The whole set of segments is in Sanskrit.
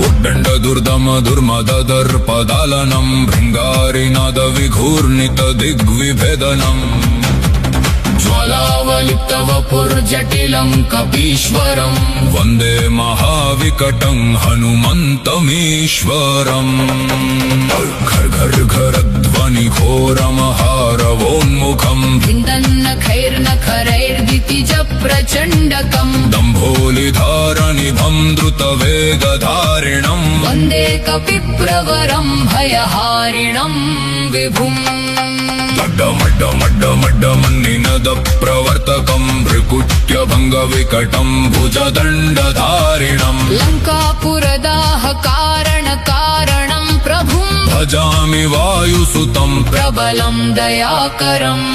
उद्दंड दुर्दम दुर्मद दर्पदालनम भृंगारिनाद विघूर्णित दिग्विभेदनम ज्वालावलिप्तवपुर्जटिलं कपीश्वरं वन्दे महाविकटं हनुमन्तमीश्वरम् घर घर घर ध्वनि घोरमहारवोन्मुखम् विन्दन्नखैर्नखरैर्दितिज प्रचण्डकम् दम्भोलिधारनिभं द्रुतवेगधारिणम् वन्दे कपिप्रवरं भयहारिणं विभुम् मड्डमन्निनद प्रवर्तकम् भ्रिकुट्यभङ्गविकटम् भुजदण्डधारिणम् लङ्कापुरदाहकारणकारणं प्रभुम् भजामि वायुसुतम् प्रबलं दयाकरम्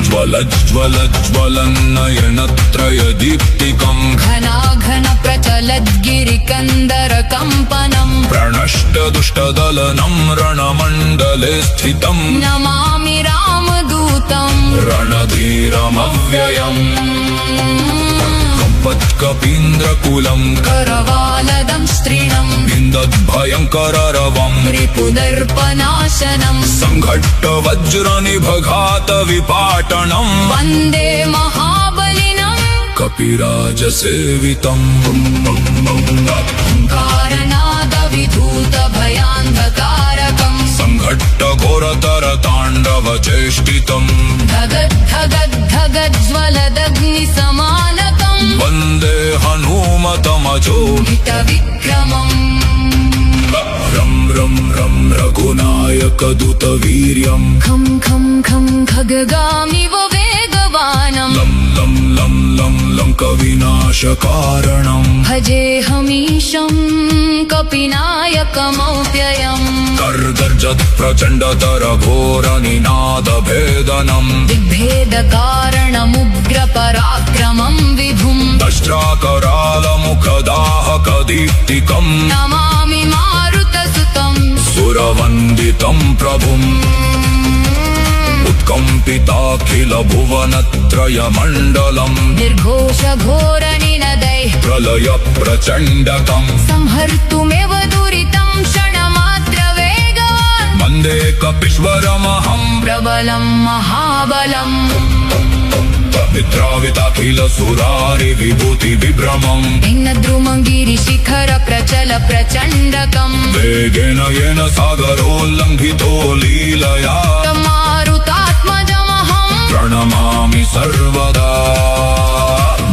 ज्वलज्वलज्वलन्नयनत्रयदीप्तिकम् घनाघन प्रचलद्गिरिकन्दरकम्पनम् प्रणष्टदुष्टदलनम् रणमण्डले स्थितम् नमामि रामदूतम् रणधीरमव्ययम् कपीन्द्रकुलम् करवालदं स्त्रीणम् विन्दद्भयङ्कररवम् रिपुदर्पनाशनम् सङ्घट्ट वज्रनिभघात विपाटनम् वन्दे महाबलिनम् कपिराजसेवितम् कारनादविधूत भयान्धकारकम् सङ्घट्ट घोरतर ताण्डव चेष्टितम् धगद्धगद्धगज्ज्वलदग्निसमानकम् वन्दे हनूमतमजोहित विक्रमम् रं रं रं रघुनायकदूतवीर्यम् खं खं खं खगगामिव वेगवानम् लं लं लं लं लङ्कविनाशकारणम् भजेऽहमीशं कपिनायकमव्ययम् गर्गर्जत् प्रचण्डतर घोरनिनादभेदनम् दिग्भेदकारणमुग्रपराक्रमम् विभुम् दष्ट्राकरालमुखदाहकदीप्तिकम् नमामि मारुतसुतम् सुरवन्दितम् प्रभुम् उत्कम्पिताखिल भुवनत्रयमण्डलम् निर्घोषघोरनिनदैः प्रलय प्रचण्डकम् संहर्तुमेव दुरितं क्षणमात्रवेगवान् वन्दे कपीश्वरमहम् प्रबलं महाबलम् विद्राविताखिल सुरारि विभूति विभ्रमम् भिन्नद्रुमगिरिशिखर प्रचल प्रचण्डकम् वेगेन येन सागरोल्लङ्घितो लीलया मारुतात्मजमहम् प्रणमामि सर्वदा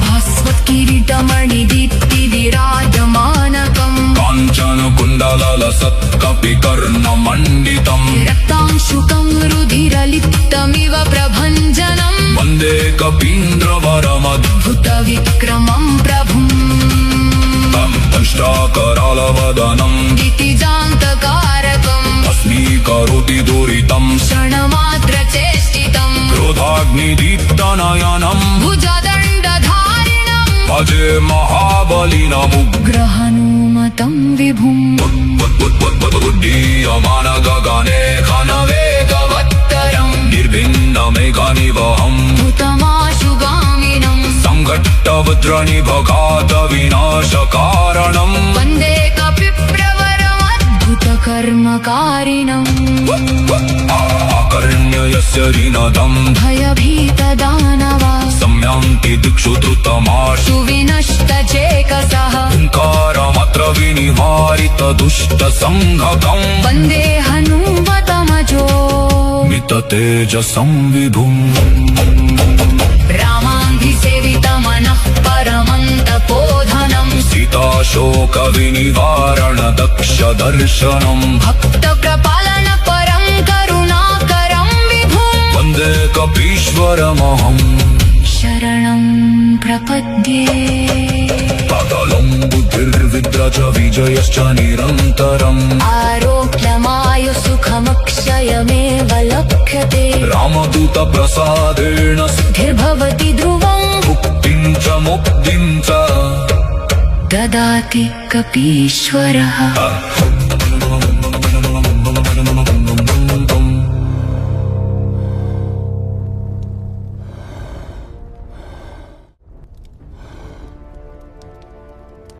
भास्वत्किरीटमणिदीप्तिविराजमानकम् काञ्चन कुण्डललसत्कपिकर्णमण्डितम् रक्तांशुकं रुधिरलिप्तमिव प्रभञ्जनम् वन्दे कपीन्द्रवरमद्भुतविक्रमम् प्रभुम् दंष्ट्राकरालवदनम् दितिजान्तकारकम् भस्मीकरोति दुरितम् क्षणमात्रचेष्टितम् क्रोधाग्निदीप्तनयनम् भुजदण्डधारिणम् भजे महाबलिनमुग्रहनुमतं विभुम् उड्डीयमान गगने घनवेगवत्तरम् निर्भिन्नमेघनिवहम् भूतमाशुगामिनम् सङ्घट्टवज्रनिभघात विनाशकारणम् वन्दे कपिप्रवरमद्भुतकर्मकारिणम् आकर्ण्य यस्य ऋणदम् भयभीतदानवा सम्यान्ति दिक्षु द्रुतमाशु विनष्टचेकसः हुङ्कारमत्र विनिवारित दुष्टसङ्घकम् वन्दे हनुमतमजो मिततेजसं विभुम् रामाङ्घ्रिसेवितमनः परमन्तपोधनम् सीताशोकविनिवारणदक्षदर्शनम् भक्तप्रपालनपरं करुणाकरं विभुम् वन्दे कपीश्वरमहम् शरणं प्रपद्ये अतलं बुद्धिर्विद्रच विजयश्च निरन्तरम् आरोग्यमायुसुखमक्षयमेव लभ्यते रामदूतप्रसादेन सिद्धिर्भवति ध्रुवम् मुक्तिं च मुक्तिं च ददाति कपीश्वरः।